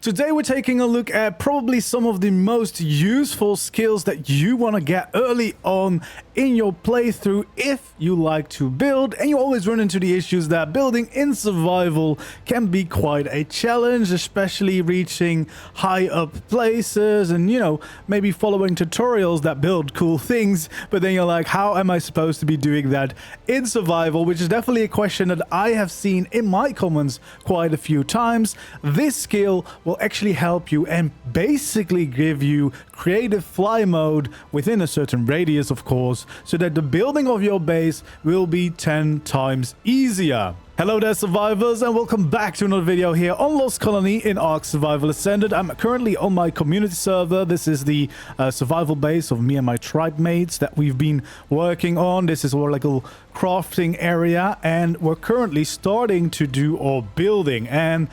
Today we're taking a look at probably some of the most useful skills that you want to get early on in your playthrough if you like to build, and you always run into the issues that building in survival can be quite a challenge, especially reaching high up places and, you know, maybe following tutorials that build cool things, but then you're like, how am I supposed to be doing that in survival? Which is definitely a question that I have seen in my comments quite a few times. This skill will actually help you and basically give you creative fly mode within a certain radius, of course, so that the building of your base will be 10 times easier. Hello there, survivors, and welcome back to another video here on Lost Colony in ARK Survival Ascended. I'm currently on my community server. This is the survival base of me and my tribe mates that we've been working on. This is our like little crafting area, and we're currently starting to do our building. And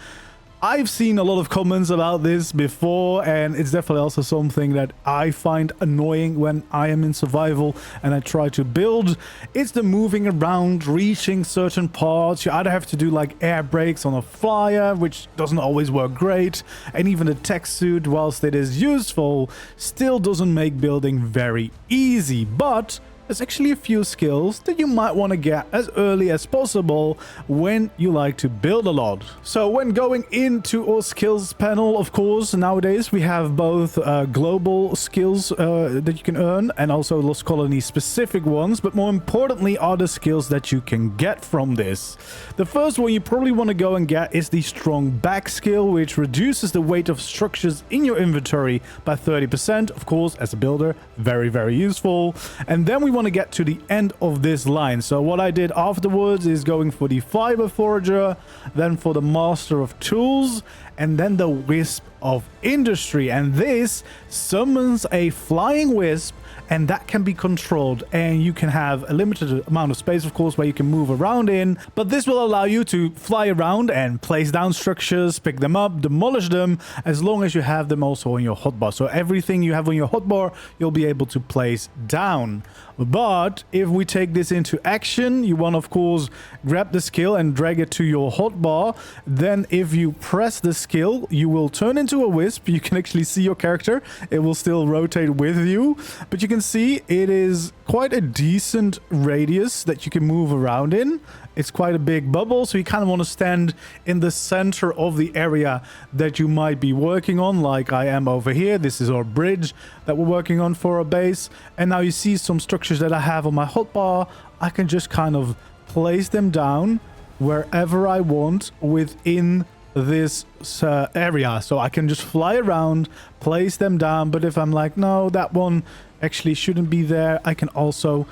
I've seen a lot of comments about this before, and it's definitely also something that I find annoying when I am in survival and I try to build. It's the moving around, reaching certain parts. You either have to do like air brakes on a flyer, which doesn't always work great, and even the tech suit, whilst it is useful, still doesn't make building very easy. But there's actually a few skills that you might want to get as early as possible when you like to build a lot. So when going into our skills panel, of course, nowadays we have both global skills that you can earn and also Lost Colony specific ones, but more importantly are the skills that you can get from this. The first one you probably want to go and get is the strong back skill, which reduces the weight of structures in your inventory by 30%. Of course, as a builder, very useful. And then we want to get to the end of this line. So what I did afterwards is going for the fiber forager, then for the master of tools, and then the wisp of industry. And this summons a flying wisp, and that can be controlled, and you can have a limited amount of space, of course, where you can move around in, but this will allow you to fly around and place down structures, pick them up, demolish them, as long as you have them also on your hotbar. So everything you have on your hotbar you'll be able to place down. But if we take this into action, you want, of course, grab the skill and drag it to your hotbar. Then if you press the skill, you will turn into a wisp. You can actually see your character. It will still rotate with you, but you can see it is quite a decent radius that you can move around in. It's quite a big bubble, so you kind of want to stand in the center of the area that you might be working on, like I am over here. This is our bridge that we're working on for our base. And now you see some structures that I have on my hotbar. I can just kind of place them down wherever I want within this area. So I can just fly around, place them down. But if I'm like, no, that one actually shouldn't be there, I can also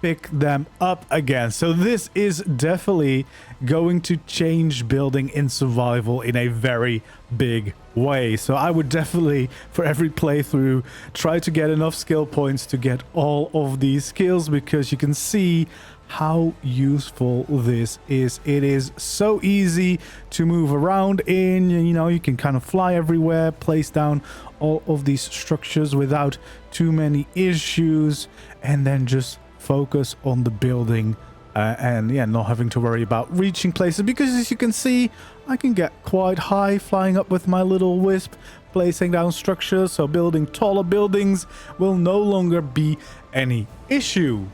pick them up again. So this is definitely going to change building in survival in a very big way. So I would definitely, for every playthrough, try to get enough skill points to get all of these skills, because you can see how useful this is. It is so easy to move around in. You know, you can kind of fly everywhere, place down all of these structures without too many issues, and then just focus on the building and yeah, not having to worry about reaching places, because as you can see, I can get quite high flying up with my little wisp, placing down structures. So building taller buildings will no longer be any issue.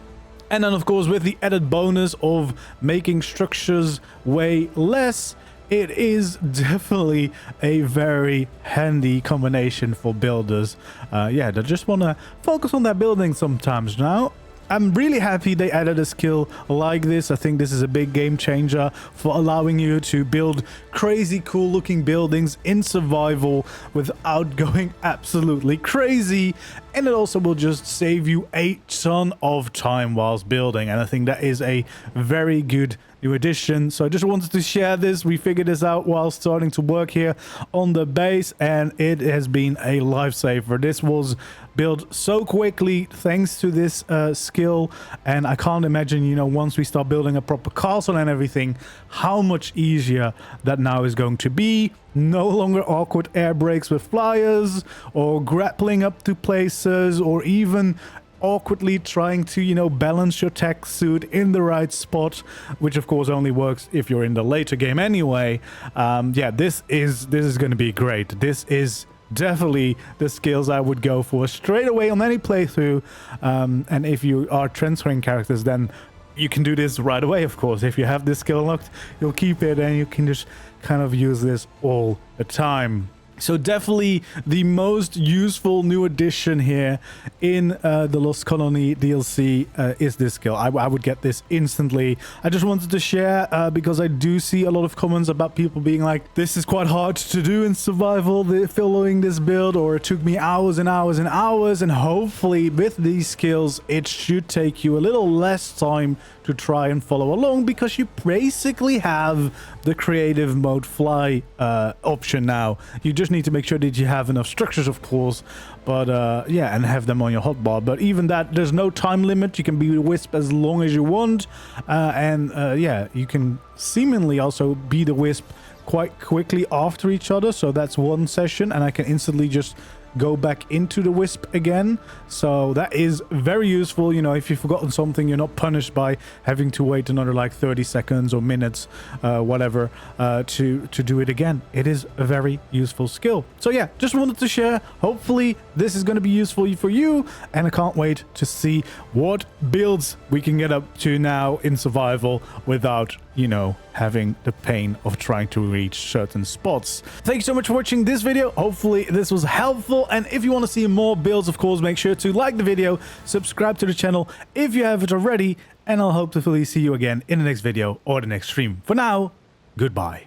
And then, of course, with the added bonus of making structures weigh less, it is definitely a very handy combination for builders. Yeah, they just want to focus on their building sometimes now. I'm really happy they added a skill like this. I think this is a big game changer for allowing you to build crazy cool looking buildings in survival without going absolutely crazy. And it also will just save you a ton of time whilst building. And I think that is a very good new addition. So I just wanted to share this. We figured this out while starting to work here on the base, and it has been a lifesaver. This was built so quickly thanks to this skill, and I can't imagine, you know, once we start building a proper castle and everything, how much easier that now is going to be. No longer awkward air brakes with flyers or grappling up to places, or even awkwardly trying to, you know, balance your tech suit in the right spot, which of course only works if you're in the later game anyway. Yeah, this is going to be great. This is definitely the skills I would go for straight away on any playthrough. And if you are transferring characters, then you can do this right away, of course. If you have this skill unlocked, you'll keep it and you can just kind of use this all the time. So definitely the most useful new addition here in the Lost Colony DLC is this skill. I would get this instantly. I just wanted to share because I do see a lot of comments about people being like, this is quite hard to do in survival, following this build, or it took me hours and hours and hours. And hopefully with these skills, it should take you a little less time to try and follow along, because you basically have the creative mode fly option now. You just need to make sure that you have enough structures, of course, but yeah, and have them on your hotbar. But even that, there's no time limit. You can be the wisp as long as you want, and yeah, you can seemingly also be the wisp quite quickly after each other. So that's one session, and I can instantly just go back into the wisp again. So that is very useful. You know, if you've forgotten something, you're not punished by having to wait another like 30 seconds or minutes, whatever, to do it again. It is a very useful skill. So yeah, just wanted to share. Hopefully this is going to be useful for you, and I can't wait to see what builds we can get up to now in survival without, you know, having the pain of trying to reach certain spots. Thanks so much for watching this video. Hopefully this was helpful, and if you want to see more builds, of course, make sure to like the video, subscribe to the channel if you haven't already, and I'll hopefully see you again in the next video or the next stream. For now, goodbye.